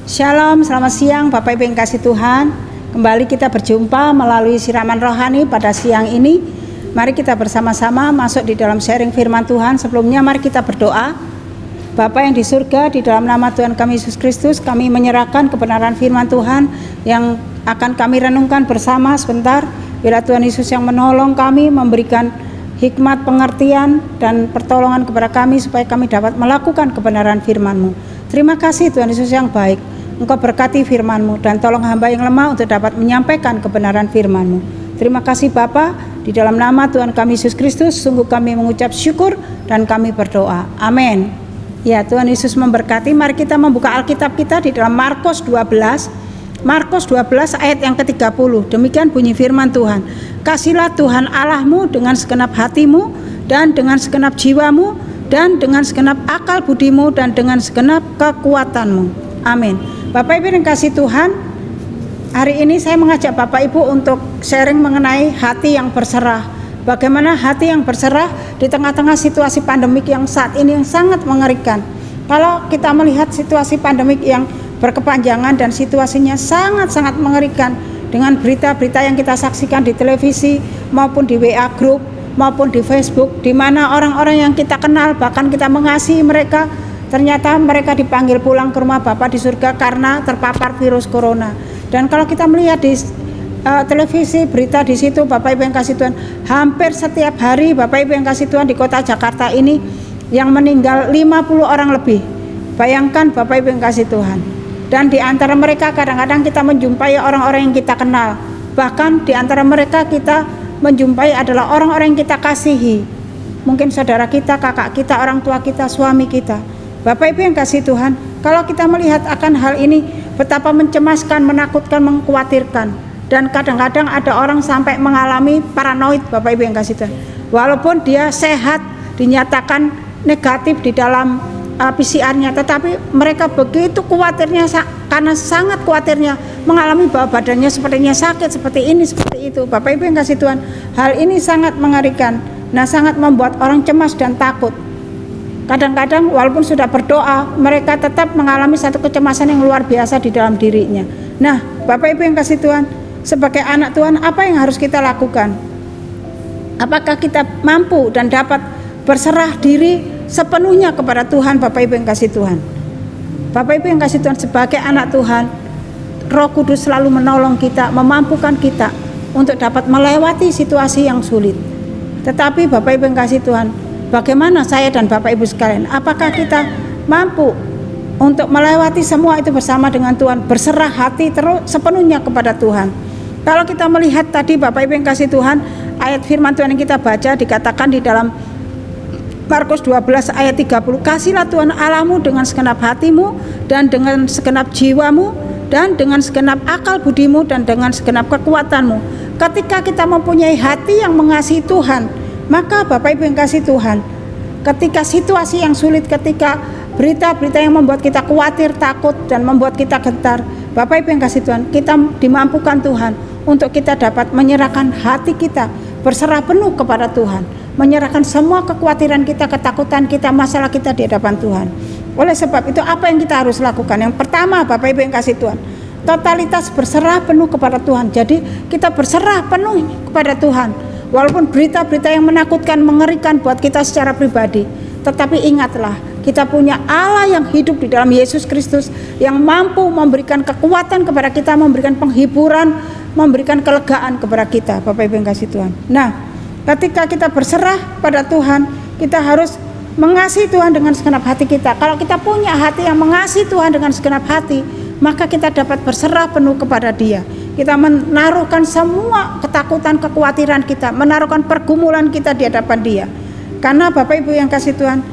Shalom, selamat siang Bapak Ibu yang kasih Tuhan. Kembali kita berjumpa melalui siraman rohani pada siang ini. Mari kita bersama-sama masuk di dalam sharing firman Tuhan. Sebelumnya mari kita berdoa. Bapa yang di surga, di dalam nama Tuhan kami Yesus Kristus, kami menyerahkan kebenaran firman Tuhan yang akan kami renungkan bersama sebentar. Bila Tuhan Yesus yang menolong kami, memberikan hikmat, pengertian, dan pertolongan kepada kami supaya kami dapat melakukan kebenaran firman-Mu. Terima kasih Tuhan Yesus yang baik. Engkau berkati firman-Mu dan tolong hamba yang lemah untuk dapat menyampaikan kebenaran firman-Mu. Terima kasih Bapa, di dalam nama Tuhan kami Yesus Kristus, sungguh kami mengucap syukur dan kami berdoa. Amin. Ya, Tuhan Yesus memberkati. Mari kita membuka Alkitab kita di dalam Markus 12. Markus 12 ayat yang ke-30. Demikian bunyi firman Tuhan. Kasihlah Tuhan Allahmu dengan segenap hatimu dan dengan segenap jiwamu dan dengan segenap akal budimu dan dengan segenap kekuatanmu. Amin. Bapak Ibu yang kasih Tuhan, hari ini saya mengajak Bapak Ibu untuk sharing mengenai hati yang berserah. Bagaimana hati yang berserah di tengah-tengah situasi pandemik yang saat ini yang sangat mengerikan. Kalau kita melihat situasi pandemik yang berkepanjangan dan situasinya sangat-sangat mengerikan, dengan berita-berita yang kita saksikan di televisi maupun di WA group maupun di Facebook, di mana orang-orang yang kita kenal bahkan kita mengasihi mereka, ternyata mereka dipanggil pulang ke rumah Bapa di surga karena terpapar virus corona. Dan kalau kita melihat di televisi berita di situ, Bapak Ibu yang kasih Tuhan, hampir setiap hari Bapak Ibu yang kasih Tuhan di kota Jakarta ini yang meninggal 50 orang lebih. Bayangkan Bapak Ibu yang kasih Tuhan. Dan di antara mereka kadang-kadang kita menjumpai orang-orang yang kita kenal. Bahkan di antara mereka kita menjumpai adalah orang-orang yang kita kasihi. Mungkin saudara kita, kakak kita, orang tua kita, suami kita. Bapak Ibu yang kasih Tuhan, kalau kita melihat akan hal ini, betapa mencemaskan, menakutkan, mengkhawatirkan. Dan kadang-kadang ada orang sampai mengalami paranoid, Bapak Ibu yang kasih Tuhan. Walaupun dia sehat, dinyatakan negatif di dalam PCR-nya, tetapi mereka begitu khawatirnya, karena sangat khawatirnya, mengalami bahwa badannya sepertinya sakit, seperti ini, seperti itu. Bapak Ibu yang kasih Tuhan, hal ini sangat mengerikan. Nah, sangat membuat orang cemas dan takut. Kadang-kadang walaupun sudah berdoa, mereka tetap mengalami satu kecemasan yang luar biasa di dalam dirinya. Nah, Bapak Ibu yang kasih Tuhan, sebagai anak Tuhan, apa yang harus kita lakukan? Apakah kita mampu dan dapat berserah diri sepenuhnya kepada Tuhan, Bapak Ibu yang kasih Tuhan? Bapak Ibu yang kasih Tuhan, sebagai anak Tuhan, Roh Kudus selalu menolong kita, memampukan kita untuk dapat melewati situasi yang sulit. Tetapi Bapak Ibu yang kasih Tuhan, bagaimana saya dan Bapak Ibu sekalian? Apakah kita mampu untuk melewati semua itu bersama dengan Tuhan, berserah hati terus sepenuhnya kepada Tuhan? Kalau kita melihat tadi Bapak Ibu yang kasih Tuhan, ayat firman Tuhan yang kita baca dikatakan di dalam Markus 12 ayat 30, kasihlah Tuhan Allahmu dengan segenap hatimu dan dengan segenap jiwamu dan dengan segenap akal budimu dan dengan segenap kekuatanmu. Ketika kita mempunyai hati yang mengasihi Tuhan, maka Bapak Ibu yang kasih Tuhan, ketika situasi yang sulit, ketika berita-berita yang membuat kita khawatir, takut, dan membuat kita gentar, Bapak Ibu yang kasih Tuhan, kita dimampukan Tuhan untuk kita dapat menyerahkan hati kita, berserah penuh kepada Tuhan, menyerahkan semua kekhawatiran kita, ketakutan kita, masalah kita di hadapan Tuhan. Oleh sebab itu, apa yang kita harus lakukan? Yang pertama, Bapak Ibu yang kasih Tuhan, totalitas berserah penuh kepada Tuhan. Jadi kita berserah penuh kepada Tuhan. Walaupun berita-berita yang menakutkan, mengerikan buat kita secara pribadi, tetapi ingatlah, kita punya Allah yang hidup di dalam Yesus Kristus, yang mampu memberikan kekuatan kepada kita, memberikan penghiburan, memberikan kelegaan kepada kita, Bapak Ibu yang kasih Tuhan. Nah, ketika kita berserah pada Tuhan, kita harus mengasihi Tuhan dengan segenap hati kita. Kalau kita punya hati yang mengasihi Tuhan dengan segenap hati, maka kita dapat berserah penuh kepada Dia. Kita menaruhkan semua ketakutan, kekhawatiran kita, menaruhkan pergumulan kita di hadapan Dia. Karena Bapak Ibu yang kasih Tuhan,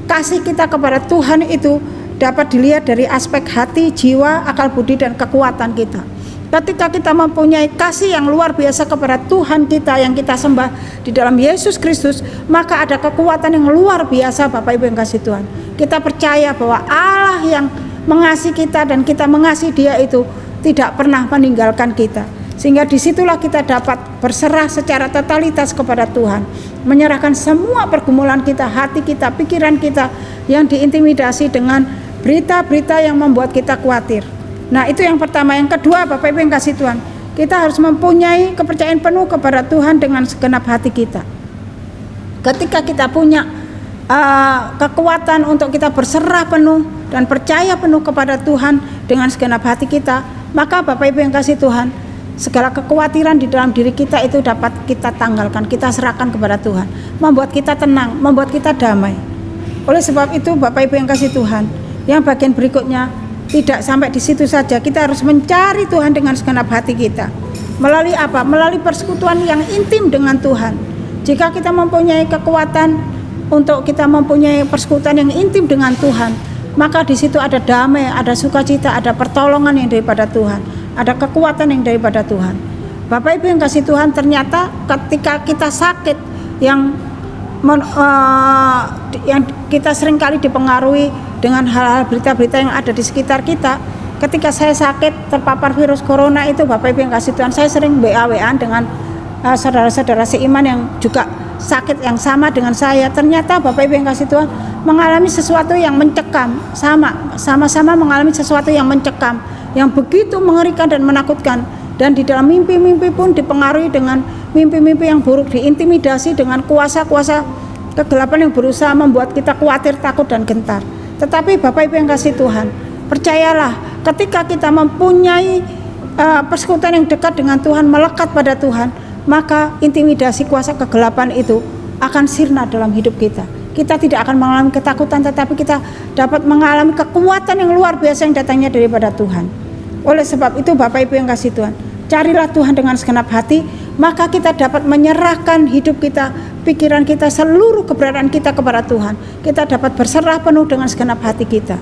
kasih kita kepada Tuhan itu dapat dilihat dari aspek hati, jiwa, akal budi, dan kekuatan kita. Ketika kita mempunyai kasih yang luar biasa kepada Tuhan kita yang kita sembah di dalam Yesus Kristus, maka ada kekuatan yang luar biasa, Bapak Ibu yang kasih Tuhan. Kita percaya bahwa Allah yang mengasihi kita dan kita mengasihi Dia itu tidak pernah meninggalkan kita. Sehingga disitulah kita dapat berserah secara totalitas kepada Tuhan, menyerahkan semua pergumulan kita, hati kita, pikiran kita yang diintimidasi dengan berita-berita yang membuat kita khawatir. Nah, itu yang pertama. Yang kedua, Bapak Ibu yang kasih Tuhan, kita harus mempunyai kepercayaan penuh kepada Tuhan dengan segenap hati kita. Ketika kita punya kekuatan untuk kita berserah penuh dan percaya penuh kepada Tuhan dengan segenap hati kita, maka Bapak Ibu yang kasih Tuhan, segala kekhawatiran di dalam diri kita itu dapat kita tanggalkan, kita serahkan kepada Tuhan, membuat kita tenang, membuat kita damai. Oleh sebab itu Bapak Ibu yang kasih Tuhan, yang bagian berikutnya tidak sampai di situ saja, kita harus mencari Tuhan dengan segenap hati kita. Melalui apa? Melalui persekutuan yang intim dengan Tuhan. Jika kita mempunyai kekuatan untuk kita mempunyai persekutuan yang intim dengan Tuhan, maka di situ ada damai, ada sukacita, ada pertolongan yang daripada Tuhan, ada kekuatan yang daripada Tuhan. Bapak Ibu yang kasih Tuhan, ternyata ketika kita sakit yang kita seringkali dipengaruhi dengan hal-hal berita-berita yang ada di sekitar kita. Ketika saya sakit terpapar virus corona itu, Bapak Ibu yang kasih Tuhan, saya sering WA-WA dengan saudara-saudara seiman yang juga sakit yang sama dengan saya. Ternyata Bapak Ibu yang kasih Tuhan mengalami sesuatu yang mencekam, sama-sama mengalami sesuatu yang mencekam, yang begitu mengerikan dan menakutkan. Dan di dalam mimpi-mimpi pun dipengaruhi dengan mimpi-mimpi yang buruk, diintimidasi dengan kuasa-kuasa kegelapan yang berusaha membuat kita khawatir, takut dan gentar. Tetapi Bapak Ibu yang kasih Tuhan, percayalah, ketika kita mempunyai persekutuan yang dekat dengan Tuhan, melekat pada Tuhan, maka intimidasi kuasa kegelapan itu akan sirna dalam hidup kita. Kita tidak akan mengalami ketakutan, tetapi kita dapat mengalami kekuatan yang luar biasa yang datangnya daripada Tuhan. Oleh sebab itu Bapak Ibu yang kasih Tuhan, carilah Tuhan dengan segenap hati, maka kita dapat menyerahkan hidup kita, pikiran kita, seluruh keberadaan kita kepada Tuhan. Kita dapat berserah penuh dengan segenap hati kita.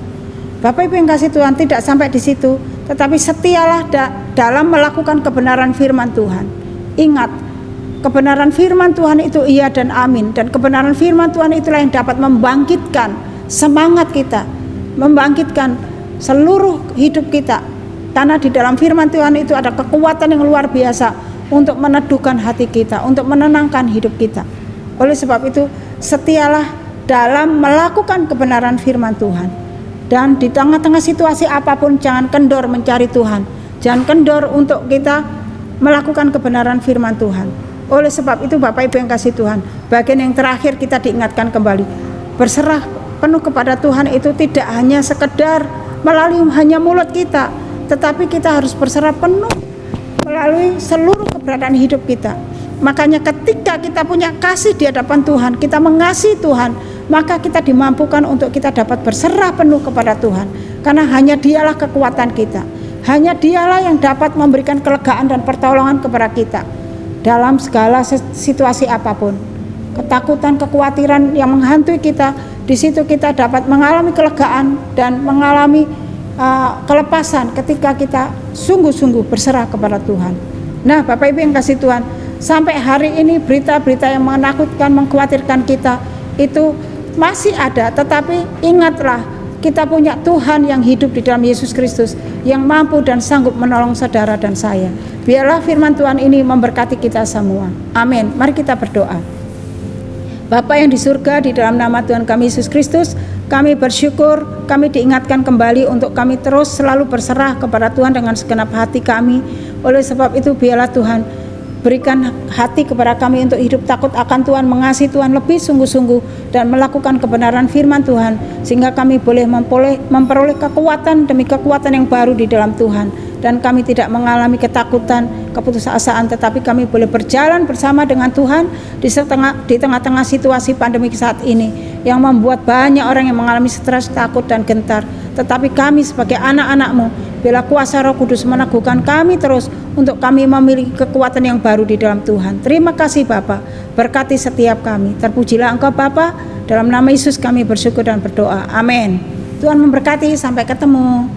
Bapak Ibu yang kasih Tuhan, tidak sampai di situ, tetapi setialah dalam melakukan kebenaran firman Tuhan. Ingat, kebenaran firman Tuhan itu iya dan amin, dan kebenaran firman Tuhan itulah yang dapat membangkitkan semangat kita, membangkitkan seluruh hidup kita. Karena di dalam firman Tuhan itu ada kekuatan yang luar biasa untuk meneduhkan hati kita, untuk menenangkan hidup kita. Oleh sebab itu, setialah dalam melakukan kebenaran firman Tuhan. Dan di tengah-tengah situasi apapun, jangan kendor mencari Tuhan. Jangan kendor untuk kita melakukan kebenaran firman Tuhan. Oleh sebab itu Bapak Ibu yang kasih Tuhan, bagian yang terakhir kita diingatkan kembali, berserah penuh kepada Tuhan itu tidak hanya sekedar melalui hanya mulut kita, tetapi kita harus berserah penuh melalui seluruh keberadaan hidup kita. Makanya ketika kita punya kasih di hadapan Tuhan, kita mengasihi Tuhan, maka kita dimampukan untuk kita dapat berserah penuh kepada Tuhan. Karena hanya Dialah kekuatan kita, hanya Dialah yang dapat memberikan kelegaan dan pertolongan kepada kita dalam segala situasi apapun. Ketakutan, kekhawatiran yang menghantui kita, di situ kita dapat mengalami kelegaan dan mengalami kelepasan ketika kita sungguh-sungguh berserah kepada Tuhan. Nah, Bapak Ibu yang kasih Tuhan, sampai hari ini berita-berita yang menakutkan, mengkhawatirkan kita itu masih ada, tetapi ingatlah, kita punya Tuhan yang hidup di dalam Yesus Kristus, yang mampu dan sanggup menolong saudara dan saya. Biarlah firman Tuhan ini memberkati kita semua. Amin. Mari kita berdoa. Bapa yang di surga, di dalam nama Tuhan kami Yesus Kristus, kami bersyukur, kami diingatkan kembali untuk kami terus selalu berserah kepada Tuhan dengan segenap hati kami. Oleh sebab itu biarlah Tuhan berikan hati kepada kami untuk hidup takut akan Tuhan, mengasihi Tuhan lebih sungguh-sungguh, dan melakukan kebenaran firman Tuhan, sehingga kami boleh memperoleh kekuatan demi kekuatan yang baru di dalam Tuhan. Dan kami tidak mengalami ketakutan, keputusasaan, tetapi kami boleh berjalan bersama dengan Tuhan di tengah-tengah situasi pandemi saat ini yang membuat banyak orang yang mengalami stres, takut dan gentar. Tetapi kami sebagai anak-anak-Mu, bila kuasa Roh Kudus meneguhkan kami terus untuk kami memiliki kekuatan yang baru di dalam Tuhan. Terima kasih Bapa, berkati setiap kami. Terpujilah Engkau Bapa, dalam nama Yesus kami bersyukur dan berdoa. Amin. Tuhan memberkati, sampai ketemu.